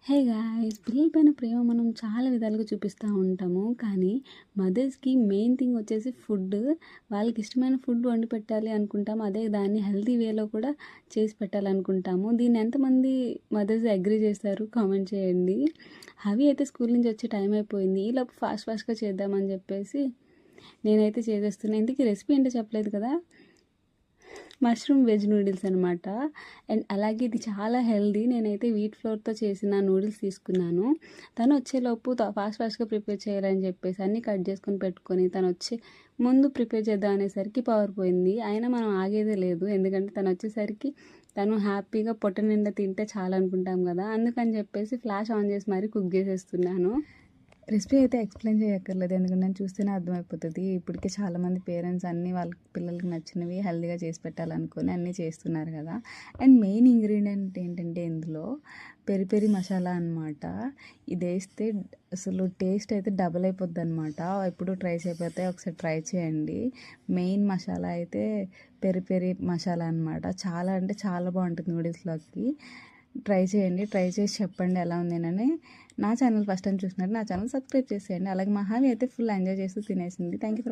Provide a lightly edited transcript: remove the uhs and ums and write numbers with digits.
Hey guys! పిల్లల పైన ప్రేమ మనం చాలా విధాలుగా చూపిస్తూ ఉంటాము. కానీ మదర్స్‌కి మెయిన్ థింగ్ వచ్చేసి ఫుడ్. వాళ్ళకిష్టమైన ఫుడ్ వండి పెట్టాలి అనుకుంటాము. అదే దాన్ని హెల్తీ వేలో కూడా చేసి పెట్టాలనుకుంటాము. దీన్ని ఎంతమంది మదర్స్ అగ్రీ చేస్తారు కామెంట్ చేయండి. హవి అయితే స్కూల్ నుంచి వచ్చే టైం అయిపోయింది. ఈలోపు ఫాస్ట్‌గా చేద్దామని చెప్పేసి నేనైతే చేసేస్తున్నా. ఇంతకీ రెసిపీ ఏంటో చెప్పలేదు కదా! మష్రూమ్ వెజ్ నూడిల్స్ అనమాట. అండ్ అలాగే ఇది చాలా హెల్దీ. నేనైతే వీట్ ఫ్లోర్‌తో చేసిన నూడిల్స్ తీసుకున్నాను. తను వచ్చేలోపు ఫాస్ట్‌గా ప్రిపేర్ చేయాలని చెప్పేసి అన్నీ కట్ చేసుకొని పెట్టుకొని తనొచ్చే ముందు ప్రిపేర్ చేద్దాం అనేసరికి పవర్ పోయింది. అయినా మనం ఆగేదే లేదు. ఎందుకంటే తనొచ్చేసరికి తను హ్యాపీగా పొట్ట నిండా తింటే చాలనుకుంటాం కదా! అందుకని చెప్పేసి ఫ్లాష్ ఆన్ చేసి మరీ కుక్ చేసేస్తున్నాను. రెసిపీ అయితే ఎక్స్ప్లెయిన్ చేయక్కర్లేదు, ఎందుకంటే నేను చూస్తేనే అర్థమైపోతుంది. ఇప్పటికే చాలామంది పేరెంట్స్ అన్నీ వాళ్ళ పిల్లలకి నచ్చినవి హెల్తీగా చేసి పెట్టాలనుకొని అన్నీ చేస్తున్నారు కదా. అండ్ మెయిన్ ఇంగ్రీడియంట్ ఏంటంటే ఇందులో పెరి పెరి మసాలా అనమాట. ఇది వేస్తే అసలు టేస్ట్ అయితే డబల్ అయిపోద్ది అనమాట. ఎప్పుడు ట్రై చేయకపోతే ఒకసారి ట్రై చేయండి. మెయిన్ మసాలా అయితే పెరి పెరి మసాలా అనమాట. చాలా అంటే చాలా బాగుంటుంది నూడిల్స్లోకి. ట్రై చేయండి, ట్రై చేసి చెప్పండి ఎలా ఉందేనని. నా ఛానల్ ఫస్ట్ టైం చూసినట్టు నా ఛానల్ సబ్స్క్రైబ్ చేసేయండి. అలాగే మా హామీ అయితే ఫుల్ ఎంజాయ్ చేస్తూ తినేసింది. Thank you for